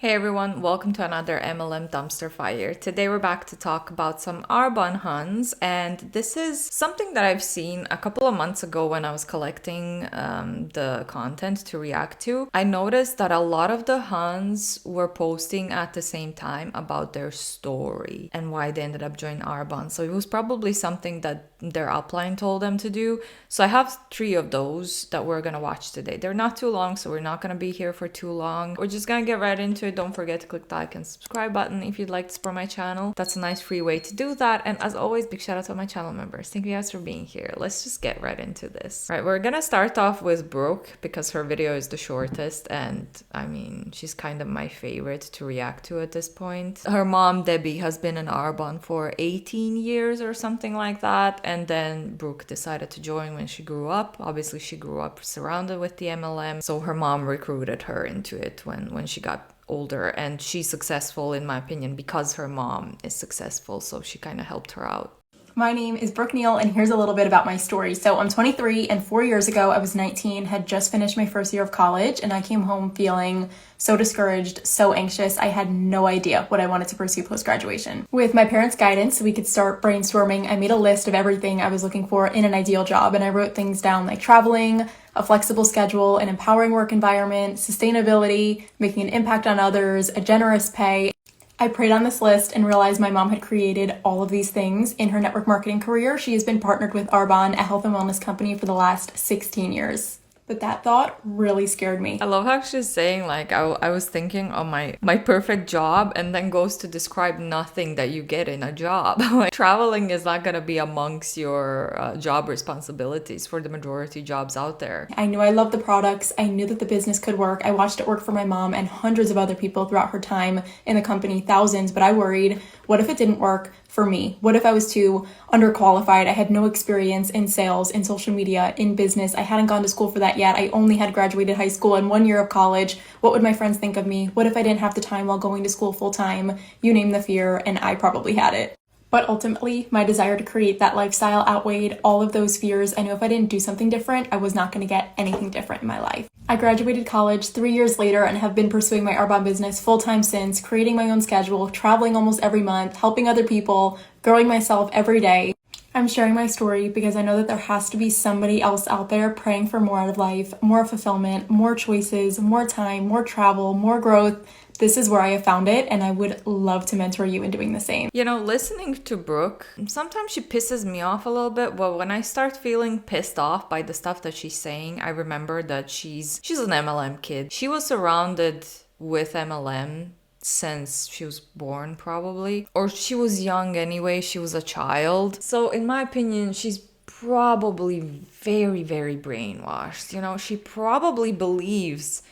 Hey everyone, welcome to another MLM dumpster fire. Today we're back to talk about some Arbonne huns, and this is something that I've seen a couple of months ago when I was collecting the content to react to. I noticed that a lot of the huns were posting at the same time about their story and why they ended up joining Arbonne. So it was probably something that their upline told them to do. So I have 3 of those that we're gonna watch today. They're not too long, so we're not gonna be here for too long. We're just gonna get right into it. Don't forget to click the like and subscribe button if you'd like to support my channel. That's a nice free way to do that. And as always, big shout out to my channel members. Thank you guys for being here. Let's just get right into this. All right, we're gonna start off with Brooke because her video is the shortest, and I mean, she's kind of my favorite to react to at this point. Her mom, Debbie, has been in Arbonne for 18 years or something like that. And then Brooke decided to join when she grew up. Obviously, she grew up surrounded with the MLM. So her mom recruited her into it when she got older. And she's successful, in my opinion, because her mom is successful. So she kind of helped her out. My name is Brooke Neil, and here's a little bit about my story. So I'm 23, and 4 years ago, I was 19, had just finished my first year of college, and I came home feeling so discouraged, so anxious. I had no idea what I wanted to pursue post-graduation. With my parents' guidance, so we could start brainstorming. I made a list of everything I was looking for in an ideal job, and I wrote things down like traveling, a flexible schedule, an empowering work environment, sustainability, making an impact on others, a generous pay. I prayed on this list and realized my mom had created all of these things in her network marketing career. She has been partnered with Arbonne, a health and wellness company, for the last 16 years. But that thought really scared me. I love how she's saying, like, I was thinking of my perfect job, and then goes to describe nothing that you get in a job. Like, traveling is not gonna be amongst your job responsibilities for the majority jobs out there. I knew I loved the products. I knew that the business could work. I watched it work for my mom and hundreds of other people throughout her time in the company, thousands, but I worried, what if it didn't work for me? What if I was too underqualified? I had no experience in sales, in social media, in business. I hadn't gone to school for that yet. I only had graduated high school and 1 year of college. What would my friends think of me? What if I didn't have the time while going to school full time? You name the fear, and I probably had it. But ultimately, my desire to create that lifestyle outweighed all of those fears. I knew if I didn't do something different, I was not going to get anything different in my life. I graduated college 3 years later and have been pursuing my Arbonne business full-time since, creating my own schedule, traveling almost every month, helping other people, growing myself every day. I'm sharing my story because I know that there has to be somebody else out there praying for more out of life, more fulfillment, more choices, more time, more travel, more growth. This is where I have found it, and I would love to mentor you in doing the same. You know, listening to Brooke, sometimes she pisses me off a little bit, but when I start feeling pissed off by the stuff that she's saying, I remember that she's an MLM kid. She was surrounded with MLM since she was born, probably. Or she was young anyway, she was a child. So in my opinion, she's probably very, very brainwashed. You know, she probably believes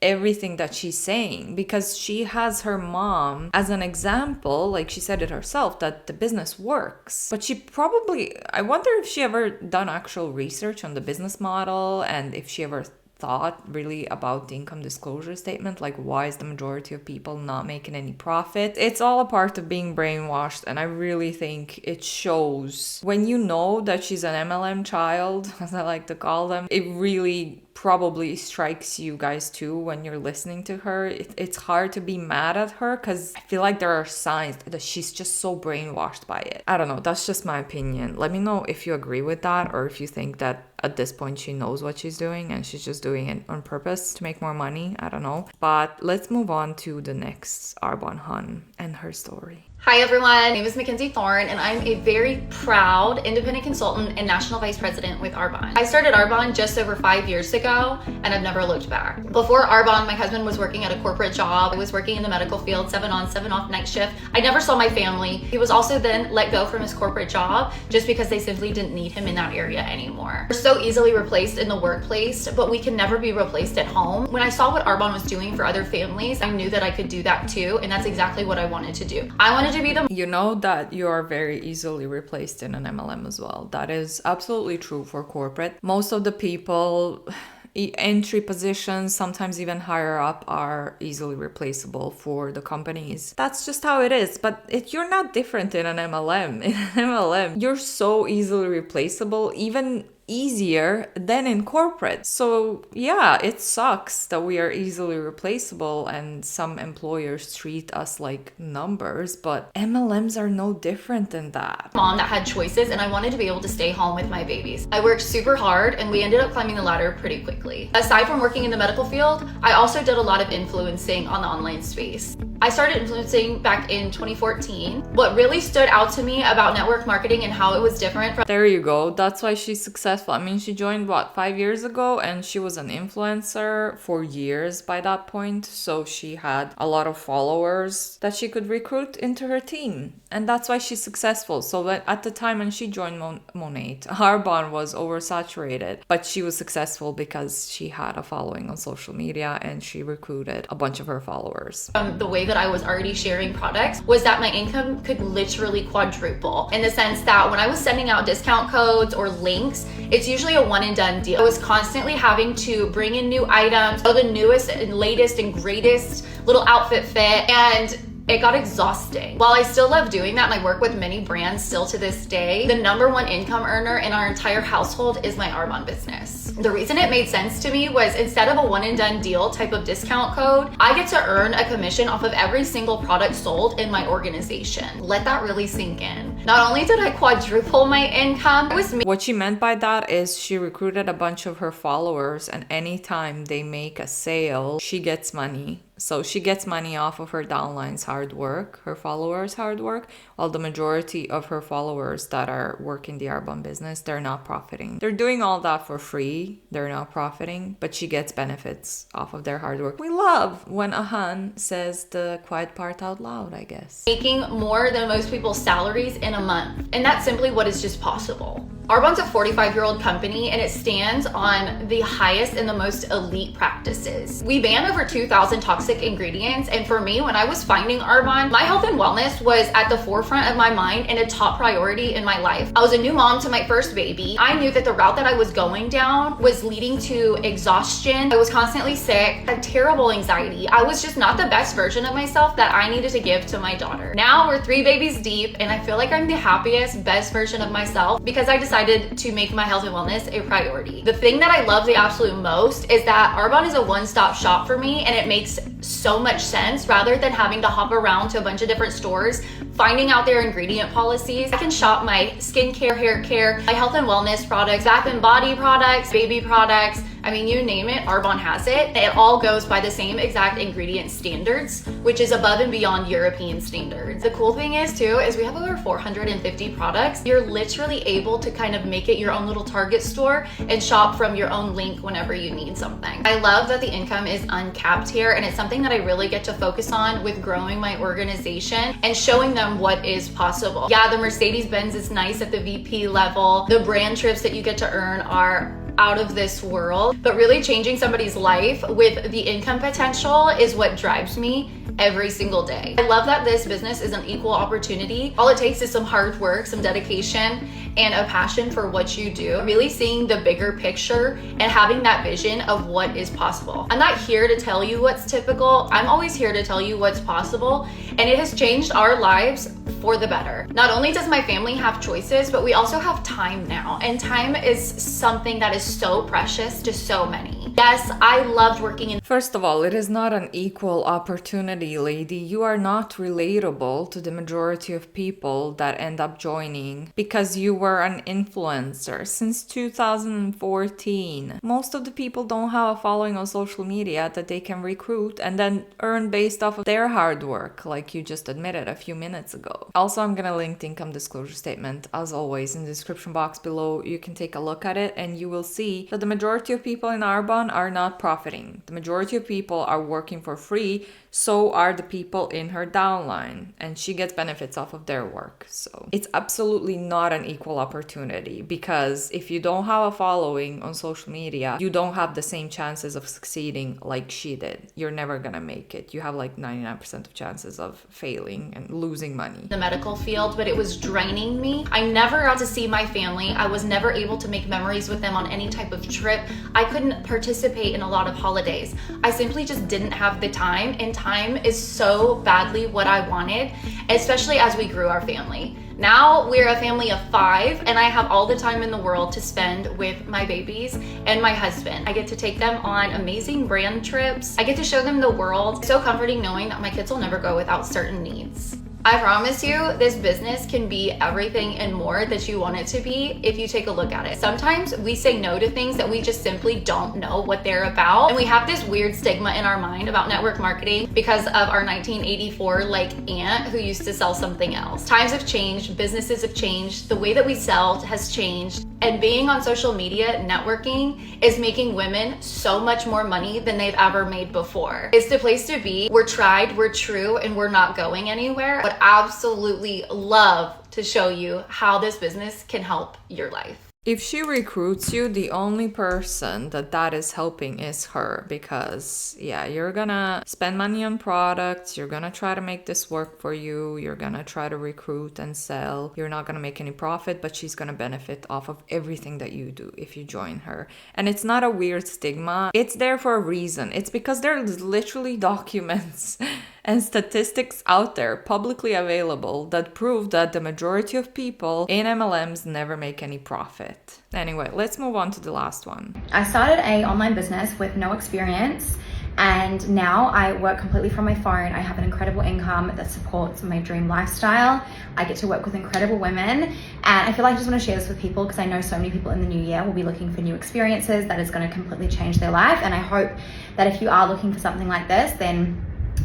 everything that she's saying because she has her mom as an example, like she said it herself, that the business works. But she probably, I wonder if she ever done actual research on the business model, and if she ever thought really about the income disclosure statement, like why is the majority of people not making any profit. It's all a part of being brainwashed, and I really think it shows when you know that she's an MLM child, as I like to call them. It really probably strikes you guys too when you're listening to her. It's hard to be mad at her because I feel like there are signs that she's just so brainwashed by it. I don't know, that's just my opinion. Let me know if you agree with that, or if you think that at this point she knows what she's doing and she's just doing it on purpose to make more money. I don't know. But let's move on to the next Arbonne hun and her story. Hi everyone, my name is McKenzie Thorne, and I'm a very proud independent consultant and national vice president with Arbonne. I started Arbonne just over 5 years ago, and I've never looked back. Before Arbonne, my husband was working at a corporate job. I was working in the medical field, 7 on, 7 off night shift. I never saw my family. He was also then let go from his corporate job just because they simply didn't need him in that area anymore. We're so easily replaced in the workplace, but we can never be replaced at home. When I saw what Arbonne was doing for other families, I knew that I could do that too, and that's exactly what I wanted to do. I wanted to be the... You know that you are very easily replaced in an MLM as well. That is absolutely true for corporate. Most of the people, entry positions, sometimes even higher up, are easily replaceable for the companies. That's just how it is. But you're not different in an MLM. In an MLM, you're so easily replaceable. Even easier than in corporate. So yeah, it sucks that we are easily replaceable and some employers treat us like numbers, but MLMs are no different than that. Mom that had choices, and I wanted to be able to stay home with my babies. I worked super hard and we ended up climbing the ladder pretty quickly. Aside from working in the medical field, I also did a lot of influencing on the online space. I started influencing back in 2014. What really stood out to me about network marketing and how it was different from— There you go. That's why she's successful. I mean, she joined 5 years ago, and she was an influencer for years by that point. So she had a lot of followers that she could recruit into her team. And that's why she's successful. So at the time when she joined Monat, Arbonne was oversaturated, but she was successful because she had a following on social media and she recruited a bunch of her followers. The way that I was already sharing products was that my income could literally quadruple, in the sense that when I was sending out discount codes or links, it's usually a one and done deal. I was constantly having to bring in new items, the newest and latest and greatest little outfit fit, and it got exhausting. While I still love doing that and I work with many brands still to this day, the number one income earner in our entire household is my Arbonne business. The reason it made sense to me was, instead of a one and done deal type of discount code, I get to earn a commission off of every single product sold in my organization. Let that really sink in. Not only did I quadruple my income, it was me. What she meant by that is she recruited a bunch of her followers, and anytime they make a sale, she gets money. So she gets money off of her downline's hard work, her followers' hard work, while the majority of her followers that are working the Arbonne business, they're not profiting. They're doing all that for free. They're not profiting, but she gets benefits off of their hard work. We love when a hun says the quiet part out loud, I guess. Making more than most people's salaries in a month. And that's simply what is just possible. Arbonne's a 45-year-old company, and it stands on the highest and the most elite practices. We ban over 2,000 toxic ingredients, and for me, when I was finding Arbonne, my health and wellness was at the forefront of my mind and a top priority in my life. I was a new mom to my first baby. I knew that the route that I was going down was leading to exhaustion. I was constantly sick, had terrible anxiety. I was just not the best version of myself that I needed to give to my daughter. Now we're 3 babies deep, and I feel like I'm the happiest, best version of myself because I decided to make my health and wellness a priority. The thing that I love the absolute most is that Arbonne is a one-stop shop for me, and it makes so much sense. Rather than having to hop around to a bunch of different stores, finding out their ingredient policies, I can shop my skincare, hair care, my health and wellness products, bath and body products, baby products. I mean, you name it, Arbonne has it. It all goes by the same exact ingredient standards, which is above and beyond European standards. The cool thing is too, is we have over 450 products. You're literally able to kind of make it your own little Target store and shop from your own link whenever you need something. I love that the income is uncapped here, and it's something that I really get to focus on with growing my organization and showing them what is possible. Yeah, the Mercedes-Benz is nice at the VP level. The brand trips that you get to earn are out of this world, but really changing somebody's life with the income potential is what drives me every single day. I love that this business is an equal opportunity. All it takes is some hard work, some dedication, and a passion for what you do. Really seeing the bigger picture and having that vision of what is possible. I'm not here to tell you what's typical. I'm always here to tell you what's possible, and it has changed our lives for the better. Not only does my family have choices, but we also have time now, and time is something that is so precious to so many. Yes, I loved working in— First of all, it is not an equal opportunity, lady. You are not relatable to the majority of people that end up joining because you were an influencer since 2014. Most of the people don't have a following on social media that they can recruit and then earn based off of their hard work, like you just admitted a few minutes ago. Also, I'm gonna link the income disclosure statement, as always, in the description box below. You can take a look at it and you will see that the majority of people in Arbonne are not profiting. The majority of people are working for free, so are the people in her downline, and she gets benefits off of their work. So it's absolutely not an equal opportunity, because if you don't have a following on social media, you don't have the same chances of succeeding like she did. You're never gonna make it. You have like 99% of chances of failing and losing money. The medical field, but it was draining me. I never got to see my family. I was never able to make memories with them on any type of trip. I couldn't participate in a lot of holidays. I simply just didn't have the time, and time is so badly what I wanted, especially as we grew our family. Now we're a family of 5 and I have all the time in the world to spend with my babies and my husband. I get to take them on amazing brand trips. I get to show them the world. It's so comforting knowing that my kids will never go without certain needs. I promise you, this business can be everything and more that you want it to be if you take a look at it. Sometimes we say no to things that we just simply don't know what they're about. And we have this weird stigma in our mind about network marketing because of our 1984 aunt who used to sell something else. Times have changed, businesses have changed, the way that we sell has changed. And being on social media, networking is making women so much more money than they've ever made before. It's the place to be. We're tried, we're true, and we're not going anywhere. But absolutely love to show you how this business can help your life. If she recruits you, the only person that is helping is her, because yeah, you're gonna spend money on products, you're gonna try to make this work for you, you're gonna try to recruit and sell, you're not gonna make any profit, but she's gonna benefit off of everything that you do if you join her. And it's not a weird stigma, it's there for a reason. It's because there's literally documents and statistics out there publicly available that prove that the majority of people in MLMs never make any profit. Anyway, let's move on to the last one. I started an online business with no experience, and now I work completely from my phone. I have an incredible income that supports my dream lifestyle. I get to work with incredible women, and I feel like I just want to share this with people because I know so many people in the new year will be looking for new experiences that is going to completely change their life. And I hope that if you are looking for something like this, then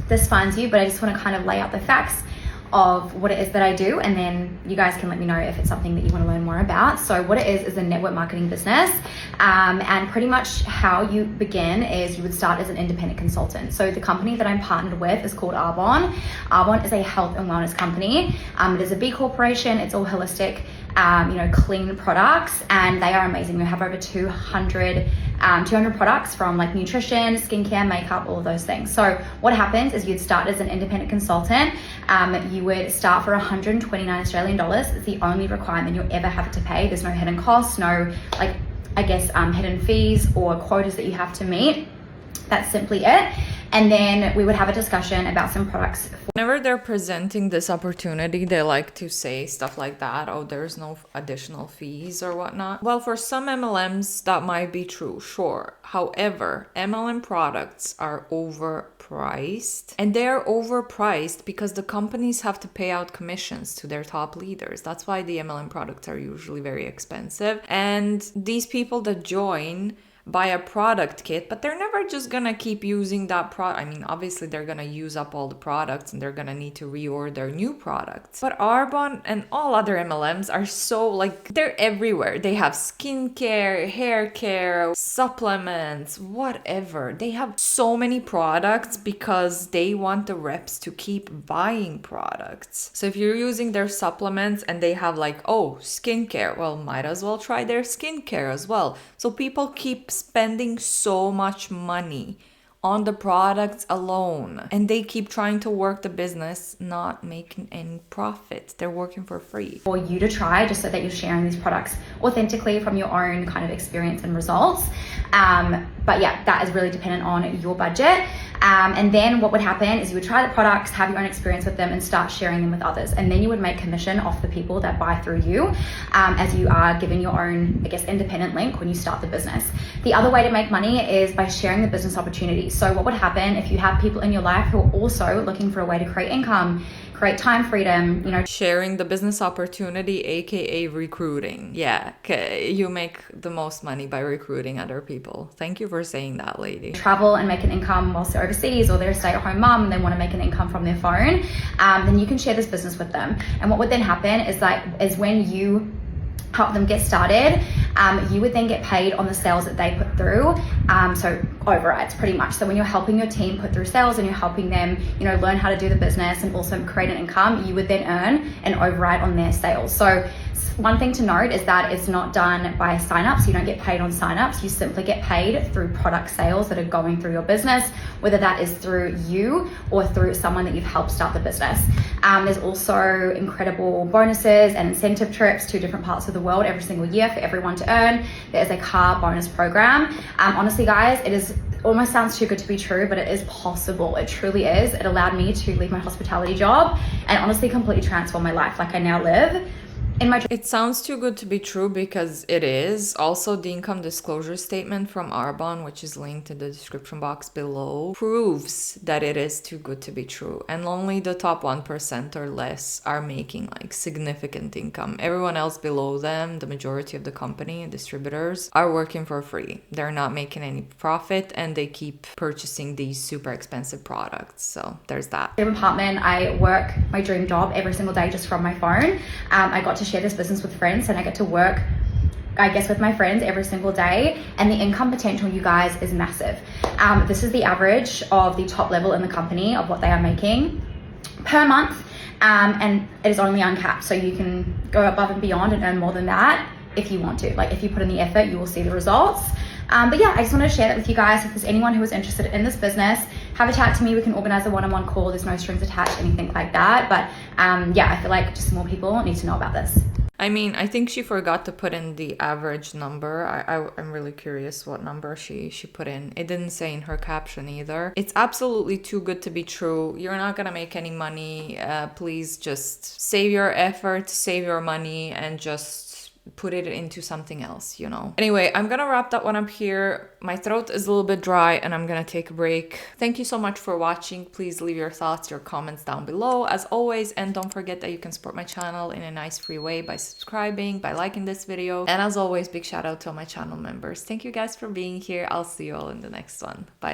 this finds you. But I just want to kind of lay out the facts of what it is that I do, and then you guys can let me know if it's something that you want to learn more about. So what it is a network marketing business, and pretty much how you begin is you would start as an independent consultant. So the company that I'm partnered with is called Arbonne. Arbonne is a health and wellness company. It is a B corporation. It's all holistic, clean products, and they are amazing. We have over 200 products from like nutrition, skincare, makeup, all of those things. So what happens is you'd start as an independent consultant. You would start for 129 Australian dollars. It's the only requirement you'll ever have to pay. There's no hidden costs, no hidden fees or quotas that you have to meet. That's simply it. And then we would have a discussion about some products. Whenever they're presenting this opportunity, they like to say stuff like that. Oh, there's no additional fees or whatnot. Well, for some MLMs, that might be true, sure. However, MLM products are overpriced. And they're overpriced because the companies have to pay out commissions to their top leaders. That's why the MLM products are usually very expensive. And these people that join buy a product kit, but they're never just gonna keep using that product. I mean, obviously they're gonna use up all the products and they're gonna need to reorder new products. But Arbonne and all other MLMs are so they're everywhere. They have skincare, hair care, supplements, whatever. They have so many products because they want the reps to keep buying products. So if you're using their supplements and they have skincare, well, might as well try their skincare as well. So people keep spending so much money on the products alone, and they keep trying to work the business, not making any profit. They're working for free. For you to try, just so that you're sharing these products authentically from your own kind of experience and results. But yeah, that is really dependent on your budget. And then what would happen is you would try the products, have your own experience with them, and start sharing them with others. And then you would make commission off the people that buy through you, as you are given your own, independent link when you start the business. The other way to make money is by sharing the business opportunities. So what would happen if you have people in your life who are also looking for a way to create income, create time freedom, sharing the business opportunity, aka recruiting. Yeah, you make the most money by recruiting other people. Thank you for saying that, lady. Travel and make an income whilst they're overseas, or they're a stay-at-home mom and they want to make an income from their phone, then you can share this business with them. And what would then happen is when you help them get started, you would then get paid on the sales that they put through. So overrides pretty much. So when you're helping your team put through sales and you're helping them, learn how to do the business and also create an income, you would then earn an override on their sales. So one thing to note is that it's not done by signups. You don't get paid on signups. You simply get paid through product sales that are going through your business, whether that is through you or through someone that you've helped start the business. There's also incredible bonuses and incentive trips to different parts of the world every single year for everyone to earn. There's a car bonus program. Honestly, guys, it is almost sounds too good to be true, but it is possible. It truly is. It allowed me to leave my hospitality job and honestly completely transform my life. Like I now live in my... It sounds too good to be true because it is. Also, the income disclosure statement from Arbonne, which is linked in the description box below, proves that it is too good to be true. And only the top 1% or less are making like significant income. Everyone else below them, the majority of the company and distributors, are working for free. They're not making any profit and they keep purchasing these super expensive products. So there's that. Apartment, I work my dream job every single day just from my phone. I got to share this business with friends and I get to work, I guess, with my friends every single day, and the income potential, you guys, is massive. This is the average of the top level in the company of what they are making per month, and it is only uncapped, so you can go above and beyond and earn more than that if you want to. Like if you put in the effort, you will see the results. But yeah, I just wanted to share that with you guys. If there's anyone who is interested in this business, have a chat to me. We can organize a one-on-one call. There's no strings attached, anything like that. But yeah, I feel like just more people need to know about this. I mean, I think she forgot to put in the average number. I'm really curious what number she put in. It didn't say in her caption either. It's absolutely too good to be true. You're not gonna make any money. Please just save your effort, save your money, and just put it into something else, you know. Anyway, I'm gonna wrap that one up here. My throat is a little bit dry and I'm gonna take a break. Thank you so much for watching. Please leave your thoughts, your comments down below as always, and don't forget that you can support my channel in a nice free way by subscribing, by liking this video, and as always, big shout out to all my channel members. Thank you guys for being here. I'll see you all in the next one. Bye.